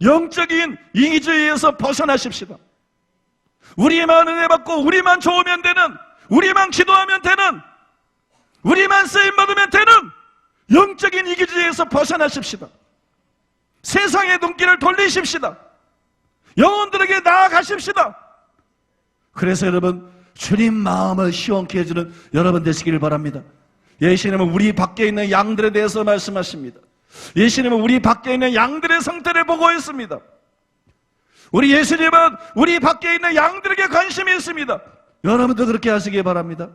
영적인 이기주의에서 벗어나십시다. 우리만 은혜 받고 우리만 좋으면 되는, 우리만 기도하면 되는, 우리만 쓰임 받으면 되는 영적인 이기주의에서 벗어나십시다. 세상의 눈길을 돌리십시다. 영혼들에게 나아가십시다. 그래서 여러분, 주님 마음을 시원케 해주는 여러분 되시기를 바랍니다. 예수님은 우리 밖에 있는 양들에 대해서 말씀하십니다. 예수님은 우리 밖에 있는 양들의 상태를 보고 있습니다. 우리 예수님은 우리 밖에 있는 양들에게 관심이 있습니다. 여러분도 그렇게 하시기 바랍니다.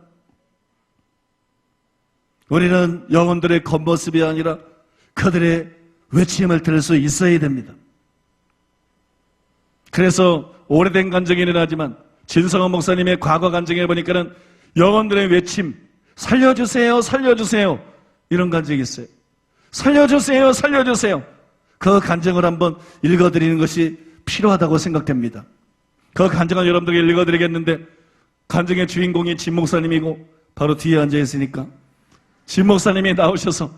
우리는 영혼들의 겉모습이 아니라 그들의 외침을 들을 수 있어야 됩니다. 그래서 오래된 간증이긴 하지만 진성원 목사님의 과거 간증해 보니까는 영혼들의 외침, 살려주세요, 살려주세요, 이런 간증이 있어요. 살려주세요, 살려주세요. 그 간증을 한번 읽어드리는 것이 필요하다고 생각됩니다. 그 간증을 여러분들에게 읽어드리겠는데, 간증의 주인공이 진 목사님이고 바로 뒤에 앉아있으니까 진 목사님이 나오셔서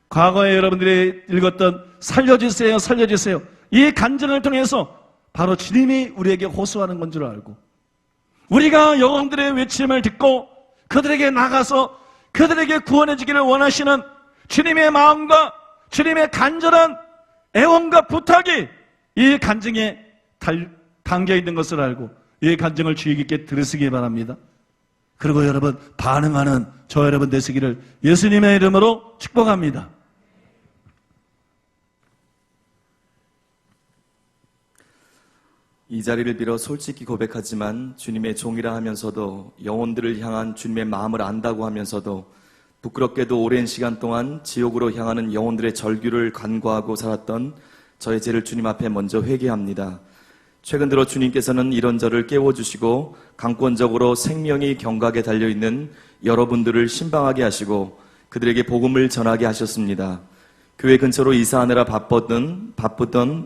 과거에 여러분들이 읽었던 살려주세요, 살려주세요, 이 간증을 통해서 바로 주님이 우리에게 호소하는 건 줄 알고, 우리가 영혼들의 외침을 듣고 그들에게 나가서 그들에게 구원해 주기를 원하시는 주님의 마음과 주님의 간절한 애원과 부탁이 이 간증에 담겨 있는 것을 알고 이 간증을 주의 깊게 들으시기 바랍니다. 그리고 여러분, 반응하는 저 여러분 되시기를 예수님의 이름으로 축복합니다. 이 자리를 빌어 솔직히 고백하지만 주님의 종이라 하면서도 영혼들을 향한 주님의 마음을 안다고 하면서도 부끄럽게도 오랜 시간 동안 지옥으로 향하는 영혼들의 절규를 간과하고 살았던 저의 죄를 주님 앞에 먼저 회개합니다. 최근 들어 주님께서는 이런 저를 깨워주시고 강권적으로 생명이 경각에 달려있는 여러분들을 신방하게 하시고 그들에게 복음을 전하게 하셨습니다. 교회 근처로 이사하느라 바쁘던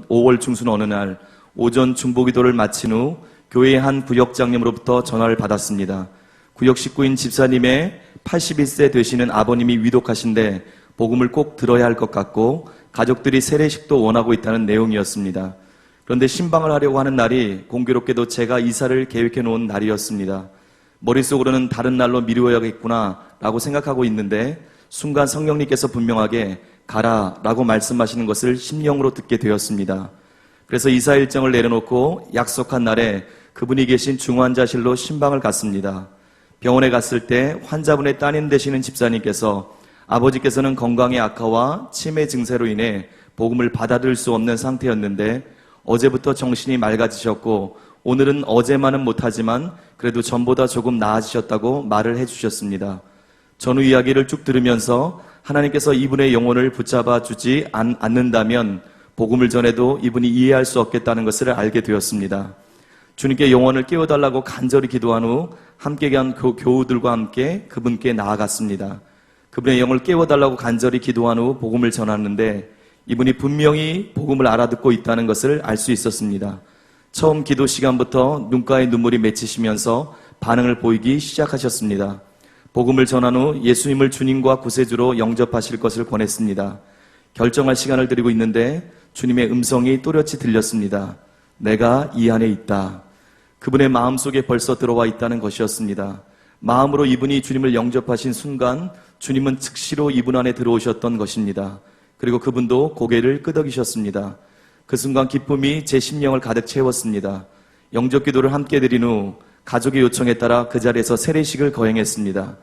5월 중순 어느 날 오전 중보기도를 마친 후 교회의 한 구역장님으로부터 전화를 받았습니다. 구역 식구인 집사님의 81세 되시는 아버님이 위독하신데 복음을 꼭 들어야 할 것 같고 가족들이 세례식도 원하고 있다는 내용이었습니다. 그런데 신방을 하려고 하는 날이 공교롭게도 제가 이사를 계획해 놓은 날이었습니다. 머릿속으로는 다른 날로 미루어야겠구나 라고 생각하고 있는데 순간 성령님께서 분명하게 가라 라고 말씀하시는 것을 심령으로 듣게 되었습니다. 그래서 이사 일정을 내려놓고 약속한 날에 그분이 계신 중환자실로 신방을 갔습니다. 병원에 갔을 때 환자분의 따님 되시는 집사님께서 아버지께서는 건강의 악화와 치매 증세로 인해 복음을 받아들일 수 없는 상태였는데 어제부터 정신이 맑아지셨고 오늘은 어제만은 못하지만 그래도 전보다 조금 나아지셨다고 말을 해주셨습니다. 전후 이야기를 쭉 들으면서 하나님께서 이분의 영혼을 붙잡아 주지 않는다면 복음을 전해도 이분이 이해할 수 없겠다는 것을 알게 되었습니다. 주님께 영혼을 깨워달라고 간절히 기도한 후 함께 간 교우들과 함께 그분께 나아갔습니다. 그분의 영을 깨워달라고 간절히 기도한 후 복음을 전하는데 이분이 분명히 복음을 알아듣고 있다는 것을 알 수 있었습니다. 처음 기도 시간부터 눈가에 눈물이 맺히시면서 반응을 보이기 시작하셨습니다. 복음을 전한 후 예수님을 주님과 구세주로 영접하실 것을 권했습니다. 결정할 시간을 드리고 있는데 주님의 음성이 또렷이 들렸습니다. 내가 이 안에 있다. 그분의 마음속에 벌써 들어와 있다는 것이었습니다. 마음으로 이분이 주님을 영접하신 순간 주님은 즉시로 이분 안에 들어오셨던 것입니다. 그리고 그분도 고개를 끄덕이셨습니다. 그 순간 기쁨이 제 심령을 가득 채웠습니다. 영접 기도를 함께 드린 후 가족의 요청에 따라 그 자리에서 세례식을 거행했습니다.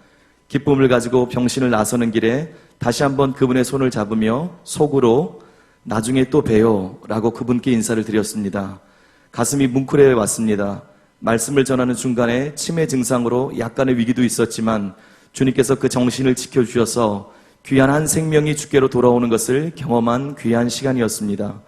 기쁨을 가지고 병신을 나서는 길에 다시 한번 그분의 손을 잡으며 속으로 나중에 또 봬요 라고 그분께 인사를 드렸습니다. 가슴이 뭉클해 왔습니다. 말씀을 전하는 중간에 치매 증상으로 약간의 위기도 있었지만 주님께서 그 정신을 지켜주셔서 귀한 한 생명이 주께로 돌아오는 것을 경험한 귀한 시간이었습니다.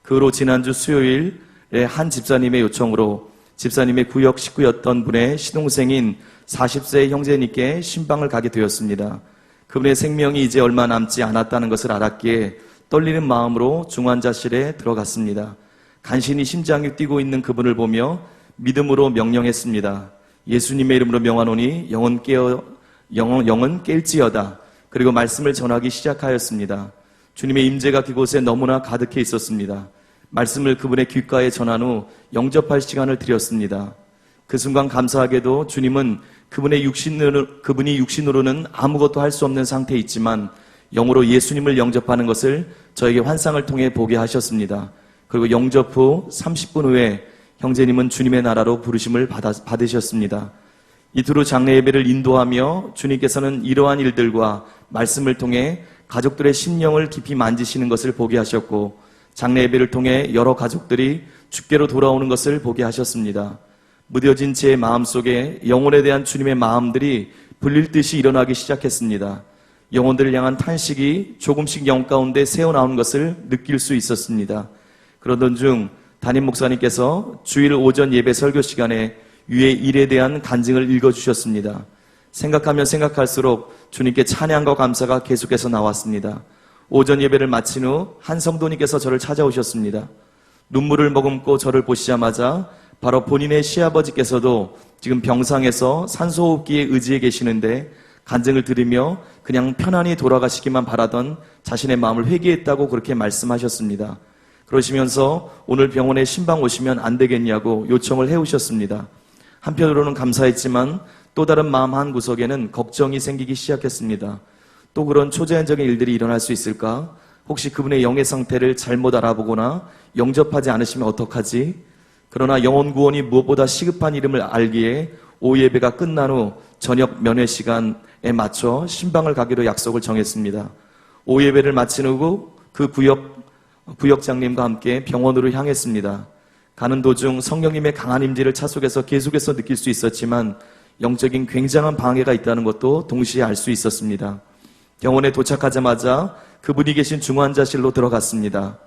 그 후로 지난주 수요일에 한 집사님의 요청으로 집사님의 구역 식구였던 분의 시동생인 40세 형제님께 신방을 가게 되었습니다. 그분의 생명이 이제 얼마 남지 않았다는 것을 알았기에 떨리는 마음으로 중환자실에 들어갔습니다. 간신히 심장이 뛰고 있는 그분을 보며 믿음으로 명령했습니다. 예수님의 이름으로 명하노니 영은 깰지어다. 그리고 말씀을 전하기 시작하였습니다. 주님의 임재가 그곳에 너무나 가득해 있었습니다. 말씀을 그분의 귓가에 전한 후 영접할 시간을 드렸습니다. 그 순간 감사하게도 주님은 그분이 육신으로는 아무것도 할 수 없는 상태에 있지만 영으로 예수님을 영접하는 것을 저에게 환상을 통해 보게 하셨습니다. 그리고 영접 후 30분 후에 형제님은 주님의 나라로 부르심을 받으셨습니다. 이틀 후 장례 예배를 인도하며 주님께서는 이러한 일들과 말씀을 통해 가족들의 심령을 깊이 만지시는 것을 보게 하셨고, 장례 예배를 통해 여러 가족들이 주께로 돌아오는 것을 보게 하셨습니다. 무뎌진 제 마음속에 영혼에 대한 주님의 마음들이 불릴 듯이 일어나기 시작했습니다. 영혼들을 향한 탄식이 조금씩 영 가운데 새어나오는 것을 느낄 수 있었습니다. 그러던 중 담임 목사님께서 주일 오전 예배 설교 시간에 위의 일에 대한 간증을 읽어주셨습니다. 생각하면 생각할수록 주님께 찬양과 감사가 계속해서 나왔습니다. 오전 예배를 마친 후 한 성도님께서 저를 찾아오셨습니다. 눈물을 머금고 저를 보시자마자 바로 본인의 시아버지께서도 지금 병상에서 산소호흡기에 의지해 계시는데 간증을 들으며 그냥 편안히 돌아가시기만 바라던 자신의 마음을 회개했다고 그렇게 말씀하셨습니다. 그러시면서 오늘 병원에 신방 오시면 안 되겠냐고 요청을 해오셨습니다. 한편으로는 감사했지만 또 다른 마음 한 구석에는 걱정이 생기기 시작했습니다. 또 그런 초자연적인 일들이 일어날 수 있을까? 혹시 그분의 영의 상태를 잘못 알아보거나 영접하지 않으시면 어떡하지? 그러나 영혼 구원이 무엇보다 시급한 이름을 알기에 오후 예배가 끝난 후 저녁 면회 시간에 맞춰 신방을 가기로 약속을 정했습니다. 오후 예배를 마친 후 그 부역장님과 함께 병원으로 향했습니다. 가는 도중 성령님의 강한 임재를 차 속에서 계속해서 느낄 수 있었지만 영적인 굉장한 방해가 있다는 것도 동시에 알 수 있었습니다. 병원에 도착하자마자 그분이 계신 중환자실로 들어갔습니다.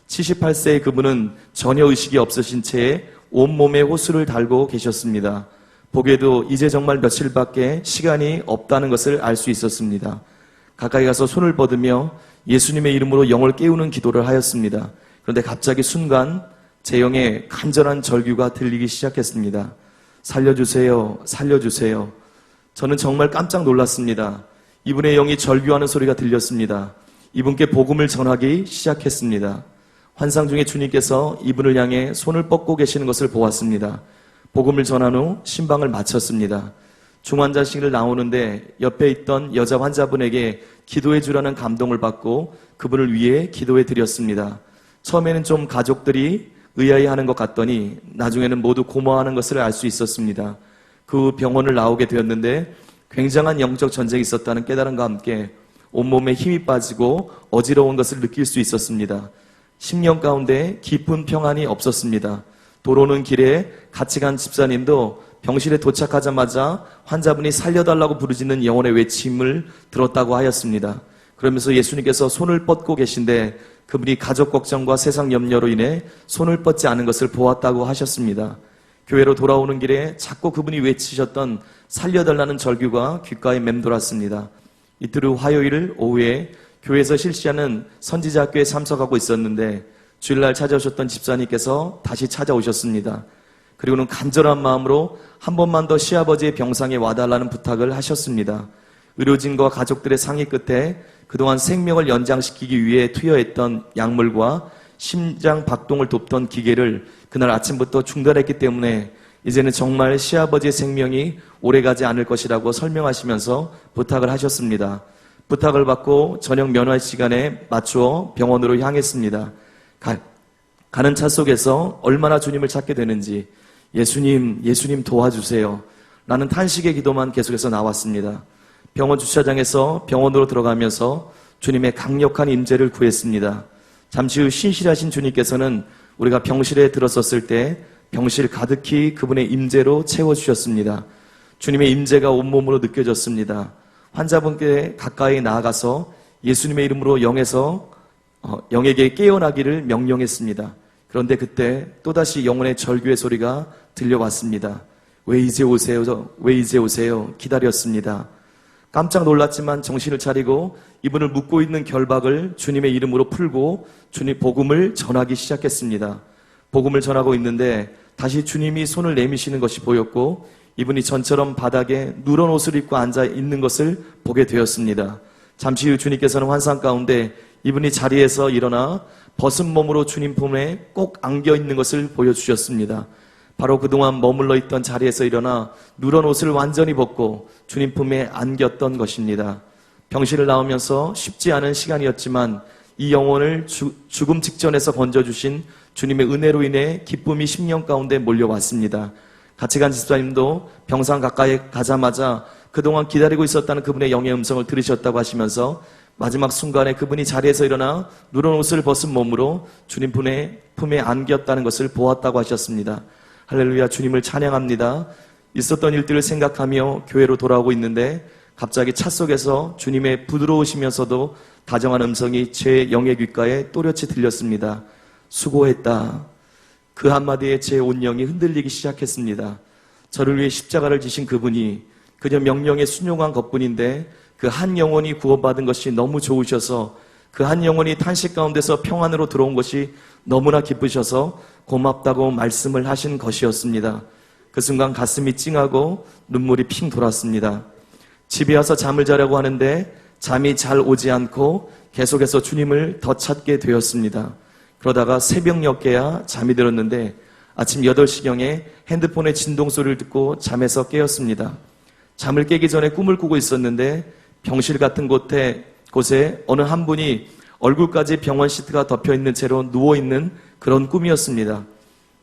78세의 그분은 전혀 의식이 없으신 채 온몸에 호수를 달고 계셨습니다. 보기에도 이제 정말 며칠밖에 시간이 없다는 것을 알 수 있었습니다. 가까이 가서 손을 뻗으며 예수님의 이름으로 영을 깨우는 기도를 하였습니다. 그런데 갑자기 순간 제 영에 간절한 절규가 들리기 시작했습니다. 살려주세요, 살려주세요. 저는 정말 깜짝 놀랐습니다. 이분의 영이 절규하는 소리가 들렸습니다. 이분께 복음을 전하기 시작했습니다. 환상 중에 주님께서 이분을 향해 손을 뻗고 계시는 것을 보았습니다. 복음을 전한 후 신방을 마쳤습니다. 중환자실을 나오는데 옆에 있던 여자 환자분에게 기도해 주라는 감동을 받고 그분을 위해 기도해 드렸습니다. 처음에는 좀 가족들이 의아해하는 것 같더니 나중에는 모두 고마워하는 것을 알 수 있었습니다. 그 병원을 나오게 되었는데 굉장한 영적 전쟁이 있었다는 깨달음과 함께 온몸에 힘이 빠지고 어지러운 것을 느낄 수 있었습니다. 심령 가운데 깊은 평안이 없었습니다. 도로는 길에 같이 간 집사님도 병실에 도착하자마자 환자분이 살려달라고 부르짖는 영혼의 외침을 들었다고 하였습니다. 그러면서 예수님께서 손을 뻗고 계신데 그분이 가족 걱정과 세상 염려로 인해 손을 뻗지 않은 것을 보았다고 하셨습니다. 교회로 돌아오는 길에 자꾸 그분이 외치셨던 살려달라는 절규가 귓가에 맴돌았습니다. 이틀 후 화요일 오후에 교회에서 실시하는 선지자학교에 참석하고 있었는데 주일날 찾아오셨던 집사님께서 다시 찾아오셨습니다. 그리고는 간절한 마음으로 한 번만 더 시아버지의 병상에 와달라는 부탁을 하셨습니다. 의료진과 가족들의 상의 끝에 그동안 생명을 연장시키기 위해 투여했던 약물과 심장 박동을 돕던 기계를 그날 아침부터 중단했기 때문에 이제는 정말 시아버지의 생명이 오래가지 않을 것이라고 설명하시면서 부탁을 하셨습니다. 부탁을 받고 저녁 면회 시간에 맞추어 병원으로 향했습니다. 가는 차 속에서 얼마나 주님을 찾게 되는지 예수님, 예수님 도와주세요 라는 탄식의 기도만 계속해서 나왔습니다. 병원 주차장에서 병원으로 들어가면서 주님의 강력한 임재를 구했습니다. 잠시 후 신실하신 주님께서는 우리가 병실에 들어섰을 때 병실 가득히 그분의 임재로 채워주셨습니다. 주님의 임재가 온몸으로 느껴졌습니다. 환자분께 가까이 나아가서 예수님의 이름으로 영에게 깨어나기를 명령했습니다. 그런데 그때 또다시 영혼의 절규의 소리가 들려왔습니다. 왜 이제 오세요? 왜 이제 오세요? 기다렸습니다. 깜짝 놀랐지만 정신을 차리고 이분을 묶고 있는 결박을 주님의 이름으로 풀고 주님 복음을 전하기 시작했습니다. 복음을 전하고 있는데 다시 주님이 손을 내미시는 것이 보였고 이분이 전처럼 바닥에 누런 옷을 입고 앉아 있는 것을 보게 되었습니다. 잠시 후 주님께서는 환상 가운데 이분이 자리에서 일어나 벗은 몸으로 주님 품에 꼭 안겨 있는 것을 보여주셨습니다. 바로 그동안 머물러 있던 자리에서 일어나 누런 옷을 완전히 벗고 주님 품에 안겼던 것입니다. 병실을 나오면서 쉽지 않은 시간이었지만 이 영혼을 죽음 직전에서 건져주신 주님의 은혜로 인해 기쁨이 심령 가운데 몰려왔습니다. 같이 간 집사님도 병상 가까이 가자마자 그동안 기다리고 있었다는 그분의 영의 음성을 들으셨다고 하시면서 마지막 순간에 그분이 자리에서 일어나 누런 옷을 벗은 몸으로 주님 품에 안겼다는 것을 보았다고 하셨습니다. 할렐루야, 주님을 찬양합니다. 있었던 일들을 생각하며 교회로 돌아오고 있는데 갑자기 차 속에서 주님의 부드러우시면서도 다정한 음성이 제 영의 귓가에 또렷이 들렸습니다. 수고했다. 그 한마디에 제 온 영이 흔들리기 시작했습니다. 저를 위해 십자가를 지신 그분이 그저 명령에 순종한 것뿐인데 그 한 영혼이 구원받은 것이 너무 좋으셔서 그 한 영혼이 탄식 가운데서 평안으로 들어온 것이 너무나 기쁘셔서 고맙다고 말씀을 하신 것이었습니다. 그 순간 가슴이 찡하고 눈물이 핑 돌았습니다. 집에 와서 잠을 자려고 하는데 잠이 잘 오지 않고 계속해서 주님을 더 찾게 되었습니다. 그러다가 새벽녘에야 잠이 들었는데 아침 8시경에 핸드폰의 진동 소리를 듣고 잠에서 깨었습니다. 잠을 깨기 전에 꿈을 꾸고 있었는데 병실 같은 곳에 어느 한 분이 얼굴까지 병원 시트가 덮여있는 채로 누워있는 그런 꿈이었습니다.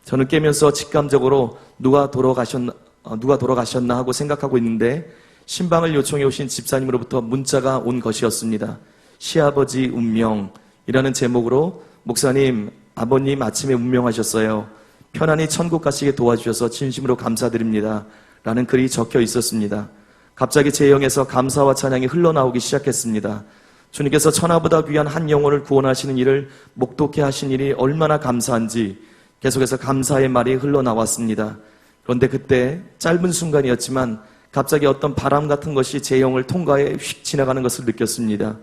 저는 깨면서 직감적으로 누가 돌아가셨나 하고 생각하고 있는데 신방을 요청해 오신 집사님으로부터 문자가 온 것이었습니다. 시아버지 운명이라는 제목으로 목사님, 아버님 아침에 운명하셨어요. 편안히 천국 가시게 도와주셔서 진심으로 감사드립니다. 라는 글이 적혀 있었습니다. 갑자기 제 영에서 감사와 찬양이 흘러나오기 시작했습니다. 주님께서 천하보다 귀한 한 영혼을 구원하시는 일을 목독해 하신 일이 얼마나 감사한지 계속해서 감사의 말이 흘러나왔습니다. 그런데 그때 짧은 순간이었지만 갑자기 어떤 바람 같은 것이 제 영을 통과해 휙 지나가는 것을 느꼈습니다.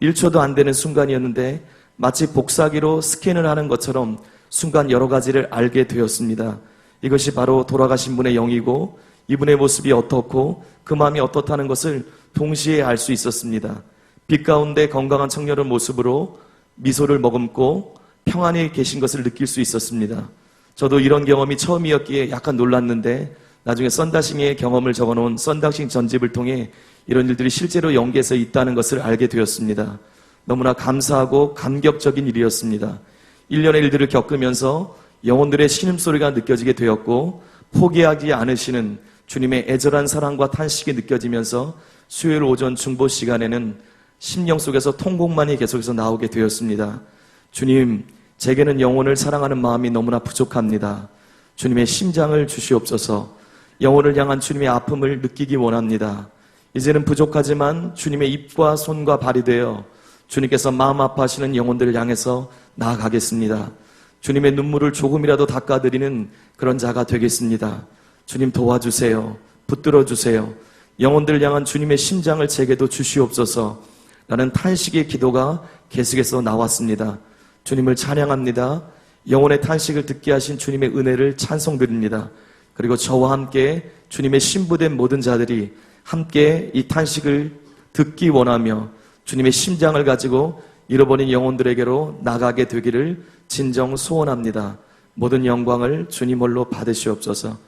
1초도 안 되는 순간이었는데 마치 복사기로 스캔을 하는 것처럼 순간 여러 가지를 알게 되었습니다. 이것이 바로 돌아가신 분의 영이고 이분의 모습이 어떻고 그 마음이 어떻다는 것을 동시에 알 수 있었습니다. 빛 가운데 건강한 청년의 모습으로 미소를 머금고 평안히 계신 것을 느낄 수 있었습니다. 저도 이런 경험이 처음이었기에 약간 놀랐는데 나중에 썬다싱의 경험을 적어놓은 썬다싱 전집을 통해 이런 일들이 실제로 연계해서 있다는 것을 알게 되었습니다. 너무나 감사하고 감격적인 일이었습니다. 1년의 일들을 겪으면서 영혼들의 신음소리가 느껴지게 되었고 포기하지 않으시는 주님의 애절한 사랑과 탄식이 느껴지면서 수요일 오전 중보 시간에는 심령 속에서 통곡만이 계속해서 나오게 되었습니다. 주님, 제게는 영혼을 사랑하는 마음이 너무나 부족합니다. 주님의 심장을 주시옵소서. 영혼을 향한 주님의 아픔을 느끼기 원합니다. 이제는 부족하지만 주님의 입과 손과 발이 되어 주님께서 마음 아파하시는 영혼들을 향해서 나아가겠습니다. 주님의 눈물을 조금이라도 닦아드리는 그런 자가 되겠습니다. 주님 도와주세요. 붙들어 주세요. 영혼들을 향한 주님의 심장을 제게도 주시옵소서. 라는 탄식의 기도가 계속해서 나왔습니다. 주님을 찬양합니다. 영혼의 탄식을 듣게 하신 주님의 은혜를 찬송드립니다. 그리고 저와 함께 주님의 신부된 모든 자들이 함께 이 탄식을 듣기 원하며 주님의 심장을 가지고 잃어버린 영혼들에게로 나가게 되기를 진정 소원합니다. 모든 영광을 주님 홀로 받으시옵소서.